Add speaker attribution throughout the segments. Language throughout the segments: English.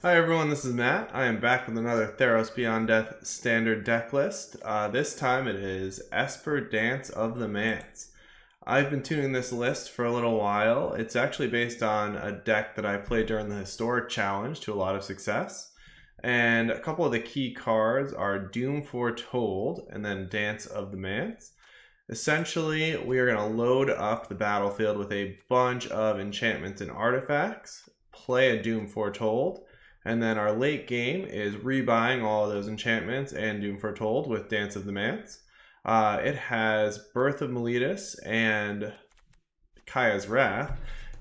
Speaker 1: Hi everyone, this is Matt. I am back with another Theros Beyond Death standard deck list. This time it is Esper Dance of the Manse. I've been tuning this list for a little while. It's actually based on a deck that I played during the Historic Challenge to a lot of success. And a couple of the key cards are Doom Foretold and then Dance of the Manse. Essentially, we are going to load up the battlefield with a bunch of enchantments and artifacts, play a Doom Foretold, and then our late game is rebuying all of those enchantments and Doom Foretold with Dance of the Manse. It has Birth of Meletus and Kaya's Wrath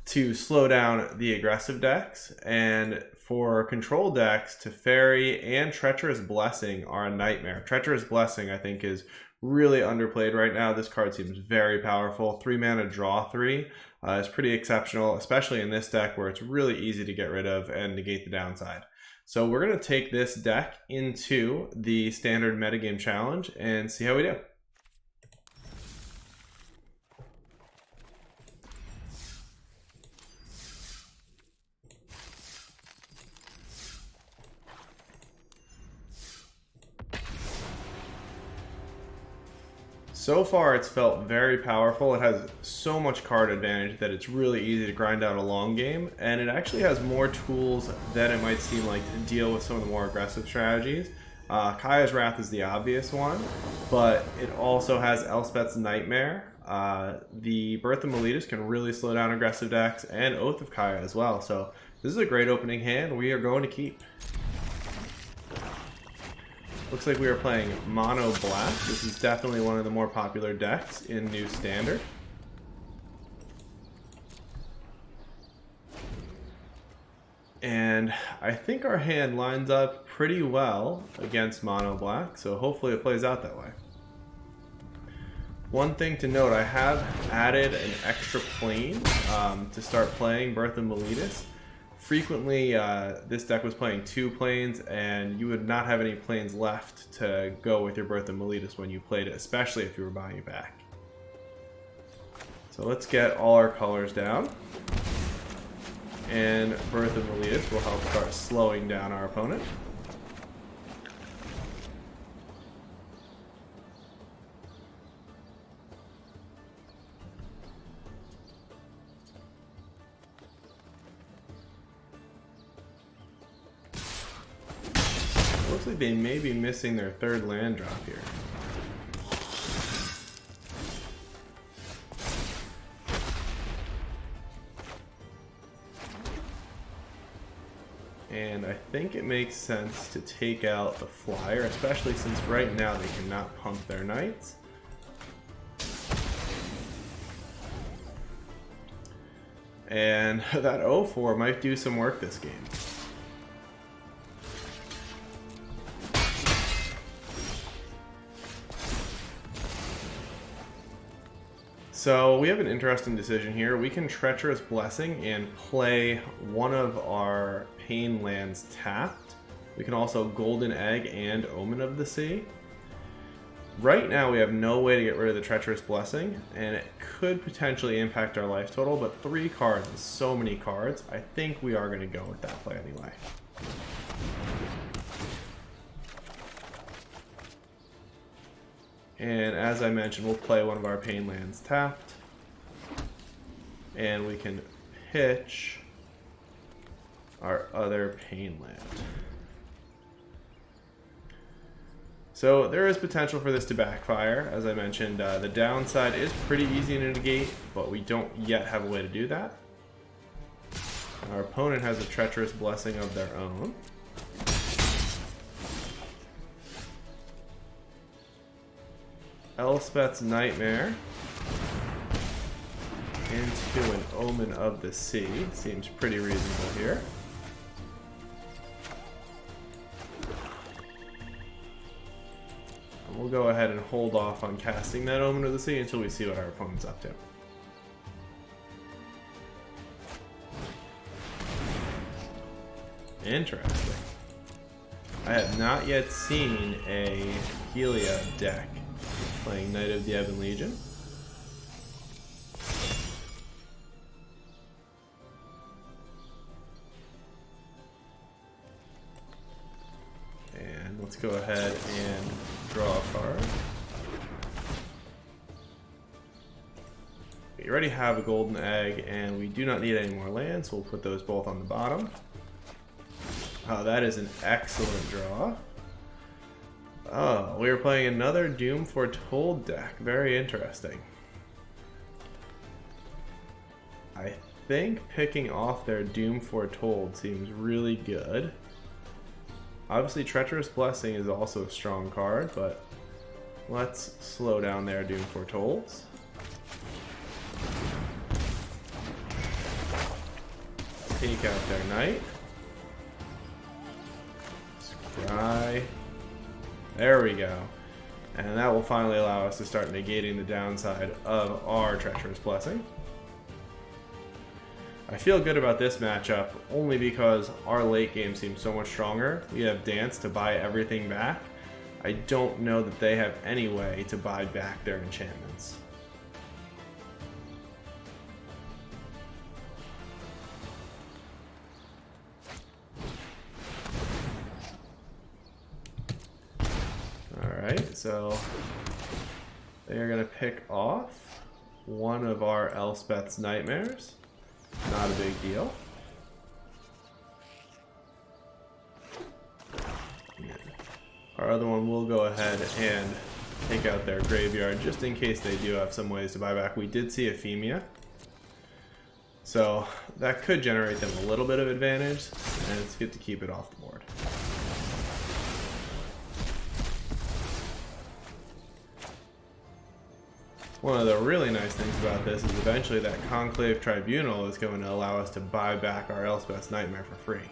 Speaker 1: to slow down the aggressive decks, and for control decks, Teferi and Treacherous Blessing are a nightmare. Treacherous Blessing, I think, is really underplayed right now. This card seems very powerful. 3 mana, draw 3 is pretty exceptional, especially in this deck where it's really easy to get rid of and negate the downside. So we're going to take this deck into the Standard Metagame Challenge and see how we do. So far, it's felt very powerful. It has so much card advantage that it's really easy to grind out a long game, and it actually has more tools than it might seem like to deal with some of the more aggressive strategies. Kaya's Wrath is the obvious one, but it also has Elspeth's Nightmare. The Birth of Meletus can really slow down aggressive decks, and Oath of Kaya as well. So this is a great opening hand. We are going to keep. Looks like we are playing Mono Black. This is definitely one of the more popular decks in New Standard. And I think our hand lines up pretty well against Mono Black, so hopefully it plays out that way. One thing to note, I have added an extra plane to start playing Birth of Meletus. Frequently, this deck was playing 2 planes, and you would not have any planes left to go with your Birth of Meletus when you played it, especially if you were buying it back. So let's get all our colors down. And Birth of Meletus will help start slowing down our opponent. Looks like they may be missing their 3rd land drop here. And I think it makes sense to take out the flyer, especially since right now they cannot pump their knights. And that 0-4 might do some work this game. So we have an interesting decision here. We can Treacherous Blessing and play one of our Pain lands tapped. We can also Golden Egg and Omen of the Sea. Right now we have no way to get rid of the Treacherous Blessing, and it could potentially impact our life total, but 3 cards is so many cards. I think we are going to go with that play anyway. And as I mentioned, we'll play one of our Pain lands tapped. And we can pitch our other Pain land. So there is potential for this to backfire. As I mentioned, the downside is pretty easy to negate, but we don't yet have a way to do that. Our opponent has a Treacherous Blessing of their own. Elspeth's Nightmare into an Omen of the Sea. Seems pretty reasonable here. And we'll go ahead and hold off on casting that Omen of the Sea until we see what our opponent's up to. Interesting. I have not yet seen a Helia deck playing Knight of the Ebon Legion. Let's go ahead and draw a card. We already have a golden egg, and we do not need any more lands, so we'll put those both on the bottom. Oh, that is an excellent draw. Oh, we are playing another Doom Foretold deck. Very interesting. I think picking off their Doom Foretold seems really good. Obviously, Treacherous Blessing is also a strong card, but let's slow down their Doom Foretolds. Take out their Knight. Scry. There we go. And that will finally allow us to start negating the downside of our Treacherous Blessing. I feel good about this matchup only because our late game seems so much stronger. We have Dance to buy everything back. I don't know that they have any way to buy back their enchantments. Alright, so they are going to pick off one of our Elspeth's Nightmares. Not a big deal. Our other one will go ahead and take out their graveyard just in case they do have some ways to buy back. We did see Ephemia, so that could generate them a little bit of advantage, and it's good to keep it off the board. One of the really nice things about this is eventually that Conclave Tribunal is going to allow us to buy back our Elspeth's Nightmare for free.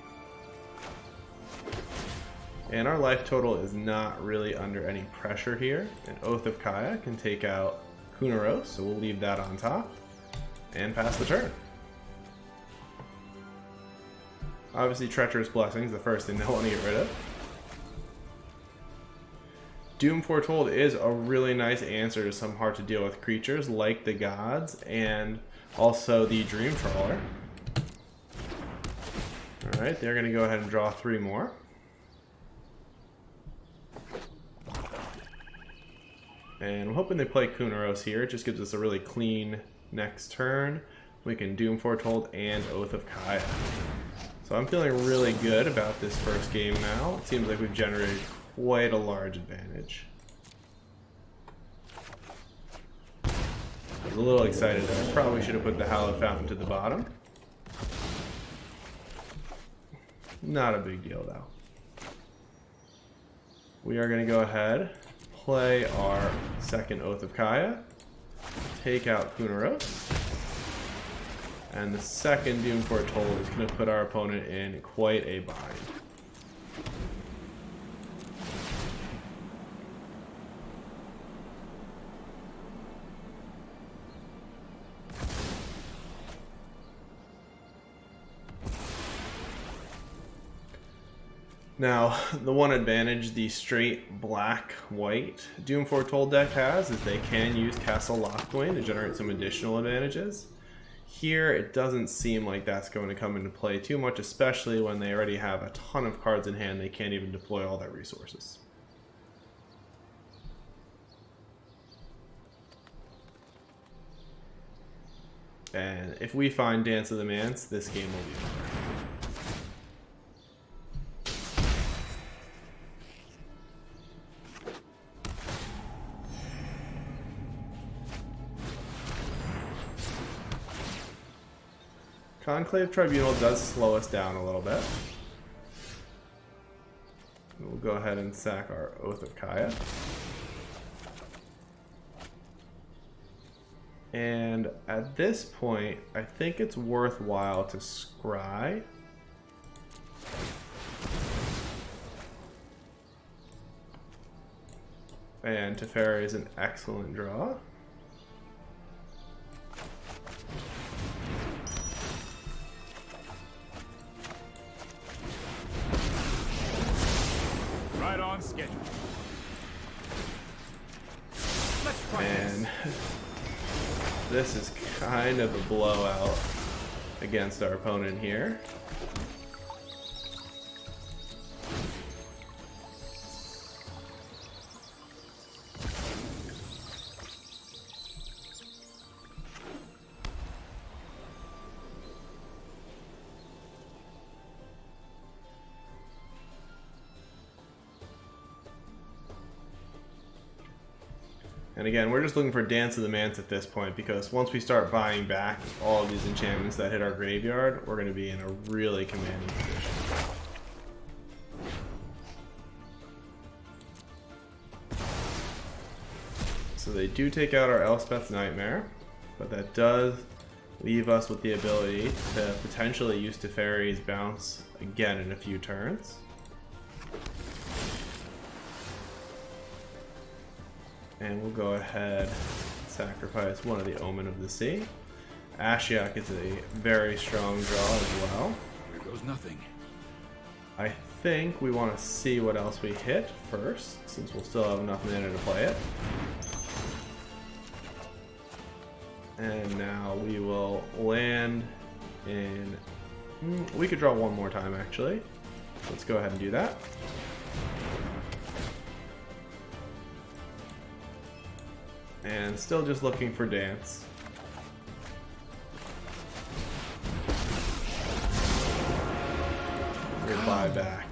Speaker 1: And our life total is not really under any pressure here. An Oath of Kaya can take out Kunaros, so we'll leave that on top and pass the turn. Obviously, Treacherous Blessing is the first thing they'll want to get rid of. Doom Foretold is a really nice answer to some hard to deal with creatures like the gods and also the Dream Trawler. Alright, they're going to go ahead and draw 3 more. And I'm hoping they play Kunaros here. It just gives us a really clean next turn. We can Doom Foretold and Oath of Kaya. So I'm feeling really good about this first game now. It seems like we've generated quite a large advantage. I was a little excited there. I probably should have put the Hallowed Fountain to the bottom. Not a big deal though. We are going to go ahead, play our second Oath of Kaya, take out Kunaros, and the second Doom Foretold is going to put our opponent in quite a bind. Now, the one advantage the straight black-white Doom Foretold deck has is they can use Castle Locthwain to generate some additional advantages. Here, it doesn't seem like that's going to come into play too much, especially when they already have a ton of cards in hand. They can't even deploy all their resources. And if we find Dance of the Manse, this game will be over. Conclave Tribunal does slow us down a little bit. We'll go ahead and sack our Oath of Kaya. And at this point, I think it's worthwhile to scry. And Teferi is an excellent draw.
Speaker 2: Right on schedule.
Speaker 1: And this is kind of a blowout against our opponent here. And again, we're just looking for Dance of the Manse at this point, because once we start buying back all of these enchantments that hit our graveyard, we're going to be in a really commanding position. So they do take out our Elspeth's Nightmare, but that does leave us with the ability to potentially use Teferi's Bounce again in a few turns. And we'll go ahead and sacrifice one of the Omen of the Sea. Ashiok is a very strong draw as well.
Speaker 2: Here goes nothing.
Speaker 1: I think we want to see what else we hit first, since we'll still have enough mana to play it. And now we will land in... we could draw one more time, actually. Let's go ahead and do that. And still just looking for Dance. We'll buy back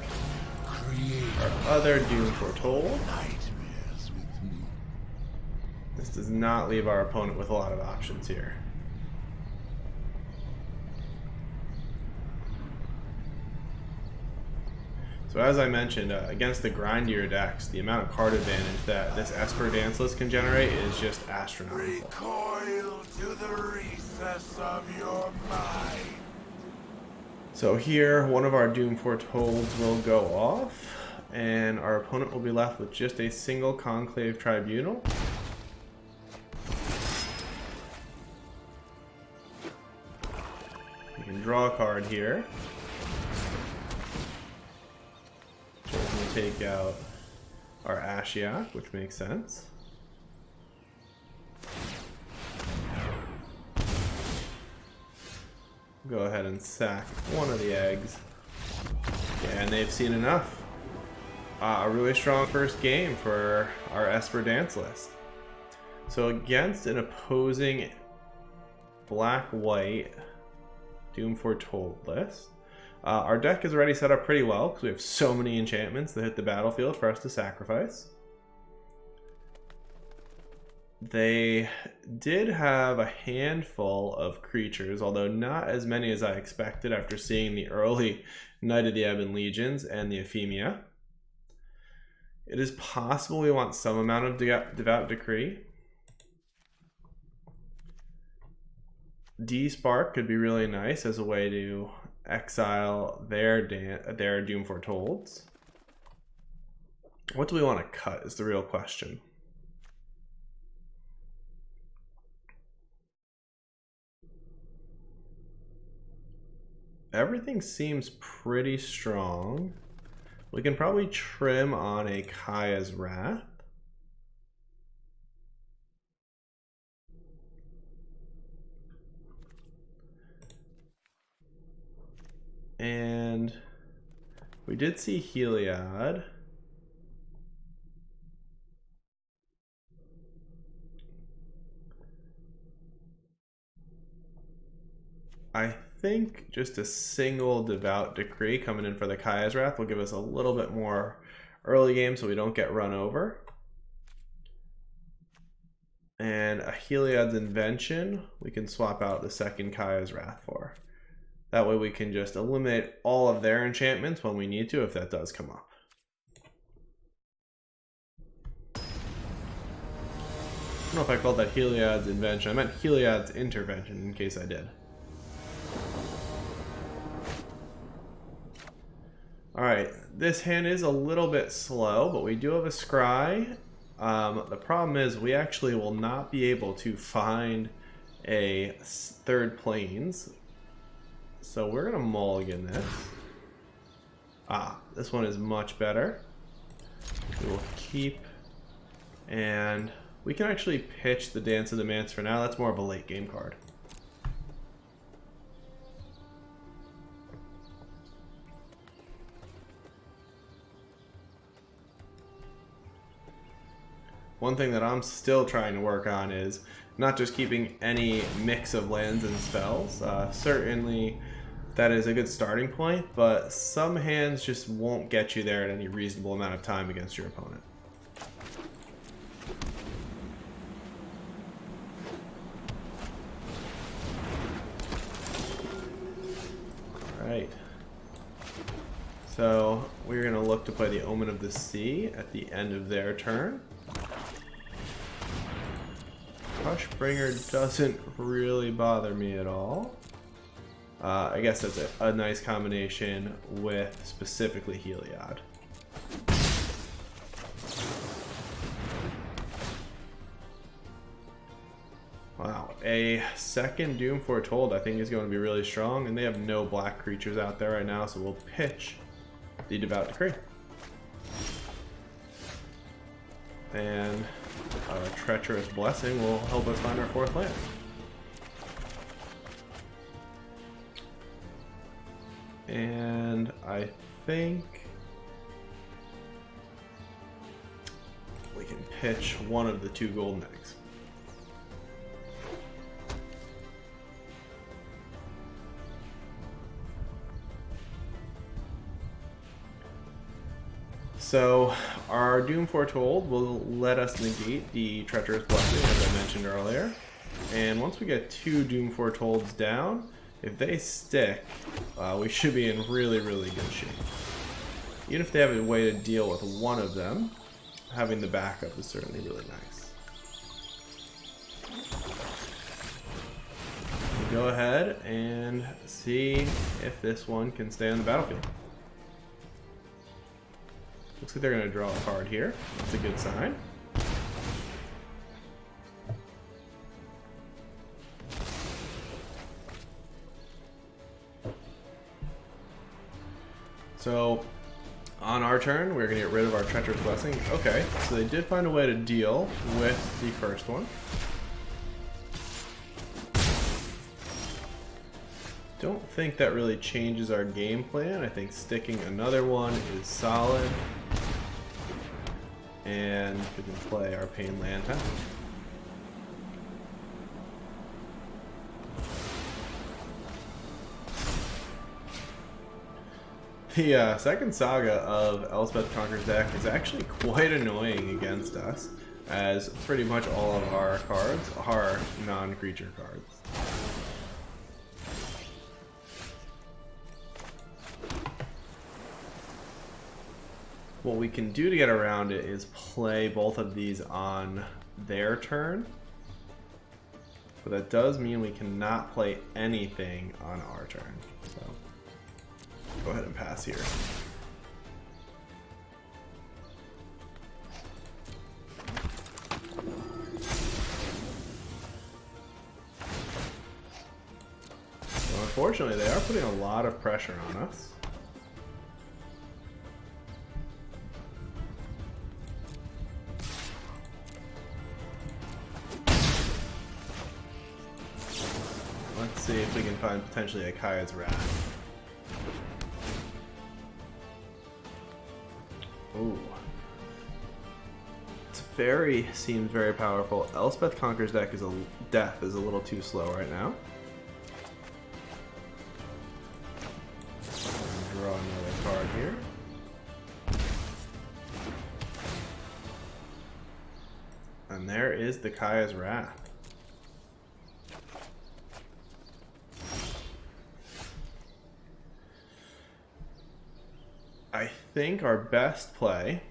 Speaker 1: our other Doom Foretold. This does not leave our opponent with a lot of options here. So as I mentioned, against the grindier decks, the amount of card advantage that this Esper Dance list can generate is just astronomical.
Speaker 3: Recoil to the recess of your mind.
Speaker 1: So here, one of our Doom Foretolds will go off, and our opponent will be left with just a single Conclave Tribunal. We can draw a card here. We'll take out our Ashiok, which makes sense. Go ahead and sack one of the eggs. Yeah, and they've seen enough. A really strong first game for our Esper Dance list. So against an opposing black-white Doom Foretold list, our deck is already set up pretty well because we have so many enchantments that hit the battlefield for us to sacrifice. They did have a handful of creatures, although not as many as I expected after seeing the early Knight of the Ebon Legions and the Ephemia. It is possible we want some amount of Devout Decree. D-Spark could be really nice as a way to exile their Doom Foretolds. What do we want to cut is the real question. Everything seems pretty strong. We can probably trim on a Kaya's Wrath. And we did see Heliod. I think just a single Devout Decree coming in for the Kaya's Wrath will give us a little bit more early game so we don't get run over. And a Heliod's Invention we can swap out the second Kaya's Wrath for. That way we can just eliminate all of their enchantments when we need to, if that does come up. I don't know if I called that Heliod's Invention. I meant Heliod's Intervention, in case I did. Alright, this hand is a little bit slow, but we do have a Scry. The problem is we actually will not be able to find a third Plains. So we're going to mulligan this. This one is much better. We will keep, and we can actually pitch the Dance of the Manse for now. That's more of a late game card. One thing that I'm still trying to work on is not just keeping any mix of lands and spells. Certainly that is a good starting point, but some hands just won't get you there at any reasonable amount of time against your opponent. Alright. So we're going to look to play the Omen of the Sea at the end of their turn. Hushbringer doesn't really bother me at all. I guess that's a nice combination with specifically Heliod. Wow, a second Doom Foretold I think is going to be really strong, and they have no black creatures out there right now, so we'll pitch the Devout Decree. And a Treacherous Blessing will help us find our fourth land. And I think we can pitch one of the 2 golden eggs. So our Doom Foretold will let us negate the Treacherous Blessing, as I mentioned earlier. And once we get 2 Doom Foretolds down, if they stick, we should be in really, really good shape. Even if they have a way to deal with one of them, having the backup is certainly really nice. We'll go ahead and see if this one can stay on the battlefield. Looks like they're going to draw a card here. That's a good sign. So, on our turn, we're going to get rid of our Treacherous Blessing. Okay, so they did find a way to deal with the first one. Don't think that really changes our game plan. I think sticking another one is solid. And we can play our Pain Land tap. The second saga of Elspeth Conquer's deck is actually quite annoying against us, as pretty much all of our cards are non-creature cards. What we can do to get around it is play both of these on their turn. But that does mean we cannot play anything on our turn. So go ahead and pass here. So unfortunately, they are putting a lot of pressure on us. Let's see if we can find potentially a Kaya's Wrath. Ooh. Fairy seems very powerful. Elspeth Conquer's deck is death is a little too slow right now. Draw another card here. And there is the Kaya's Wrath. I think our best play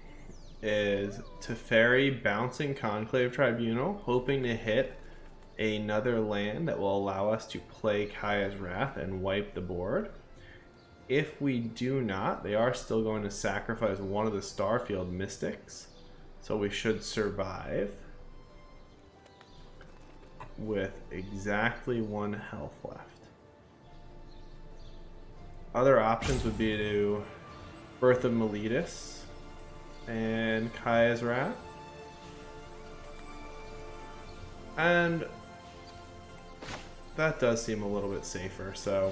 Speaker 1: is Teferi bouncing Conclave Tribunal, hoping to hit another land that will allow us to play Kaya's Wrath and wipe the board. If we do not, they are still going to sacrifice one of the Starfield Mystics, so we should survive with exactly 1 health left. Other options would be to Birth of Meletus and Kaya's Wrath. And that does seem a little bit safer, so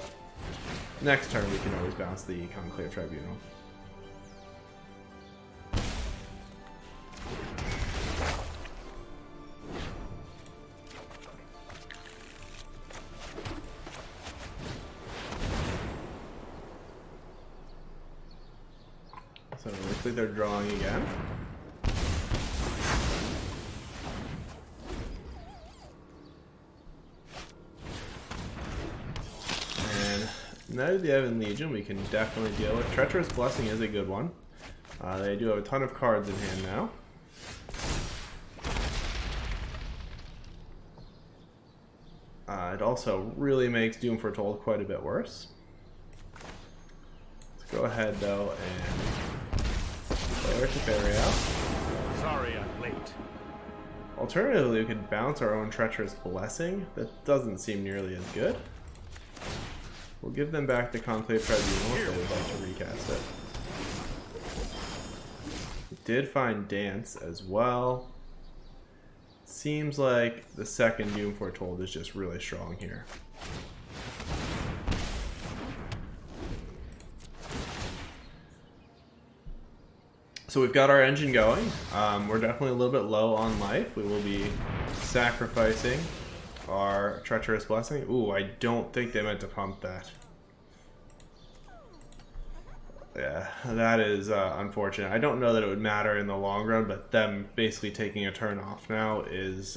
Speaker 1: next turn we can always bounce the Conclave Tribunal. So it looks like they're drawing again. And Now that they have in Legion, we can definitely deal with. Treacherous Blessing is a good one. They do have a ton of cards in hand now. It also really makes Doom Foretold quite a bit worse. Let's go ahead though and play our Teferi out.
Speaker 3: Sorry I'm late.
Speaker 1: Alternatively, we could bounce our own Treacherous Blessing. That doesn't seem nearly as good. We'll give them back the Conclave Tribunal if they would like to recast it. We did find Dance as well. Seems like the second Doom Foretold is just really strong here. So we've got our engine going. We're definitely a little bit low on life. We will be sacrificing our Treacherous Blessing. Ooh, I don't think they meant to pump that. Yeah, that is unfortunate. I don't know that it would matter in the long run, but them basically taking a turn off now is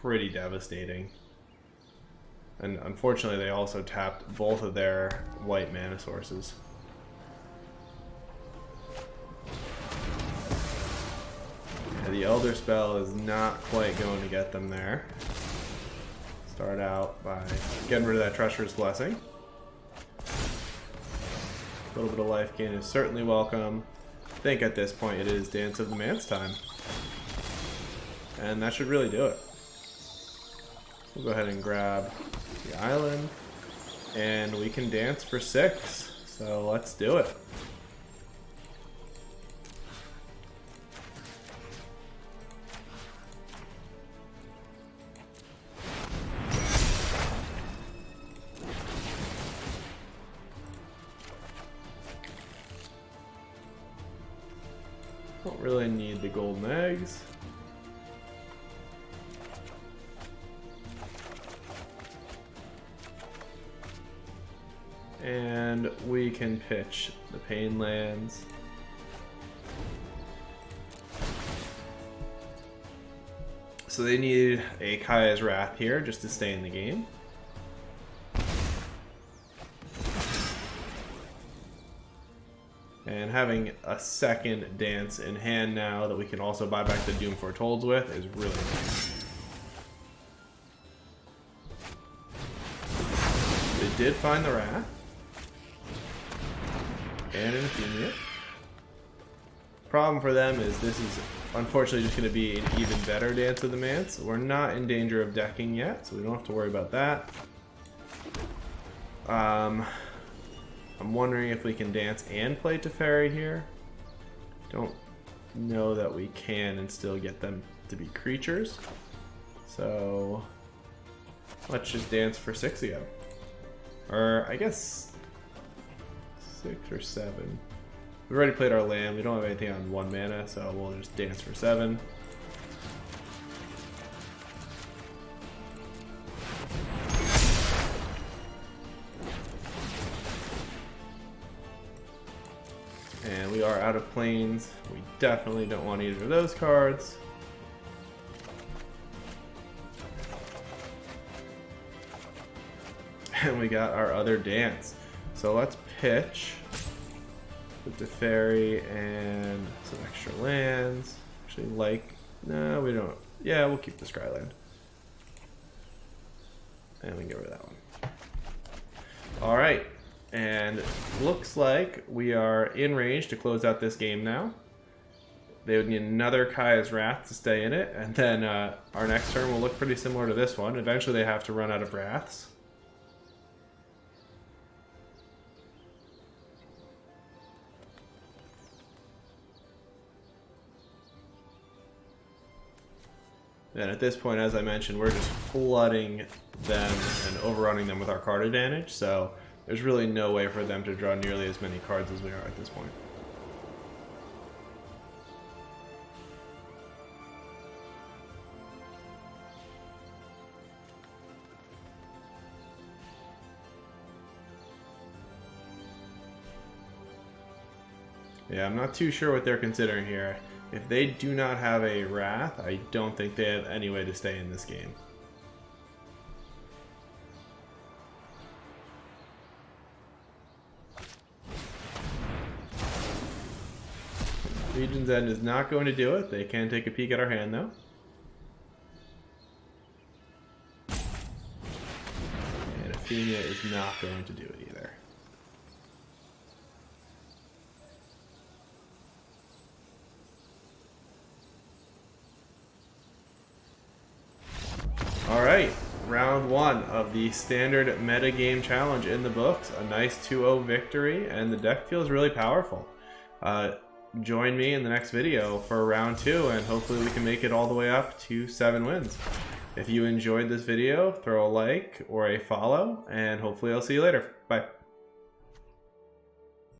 Speaker 1: pretty devastating. And unfortunately, they also tapped both of their white mana sources. Yeah, the Elder Spell is not quite going to get them there. Start out by getting rid of that Treacherous Blessing. A little bit of life gain is certainly welcome. I think at this point it is Dance of the Manse time. And that should really do it. We'll go ahead and grab the island. And we can dance for 6. So let's do it. Don't really need the golden eggs. And we can pitch the Pain Lands. So they need a Kaya's Wrath here just to stay in the game. And having a second dance in hand now that we can also buy back the Doom Foretold with is really nice. They did find the Wrath. And an Infuriate. Problem for them is this is unfortunately just going to be an even better Dance of the Manse. We're not in danger of decking yet, so we don't have to worry about that. I'm wondering if we can dance and play Teferi here. Don't know that we can and still get them to be creatures. So let's just dance for 6 again. Or I guess 6 or 7. We've already played our land. We don't have anything on 1 mana, so we'll just dance for 7. And we are out of planes. We definitely don't want either of those cards. And we got our other dance. So let's pitch the Teferi and some extra lands. Actually, no, we don't. Yeah, we'll keep the Scryland. And we can get rid of that one. All right. And looks like we are in range to close out this game now. They would need another Kaya's Wrath to stay in it, and then our next turn will look pretty similar to this one. Eventually they have to run out of Wraths. And at this point, as I mentioned, we're just flooding them and overrunning them with our card advantage, so there's really no way for them to draw nearly as many cards as we are at this point. Yeah, I'm not too sure what they're considering here. If they do not have a Wrath, I don't think they have any way to stay in this game. Legion's End is not going to do it. They can take a peek at our hand, though. And Athenia is not going to do it either. Alright, round 1 of the Standard Metagame Challenge in the books. A nice 2-0 victory, and the deck feels really powerful. Join me in the next video for round 2, and hopefully we can make it all the way up to 7 wins. If you enjoyed this video, throw a like or a follow, and hopefully I'll see you later. Bye.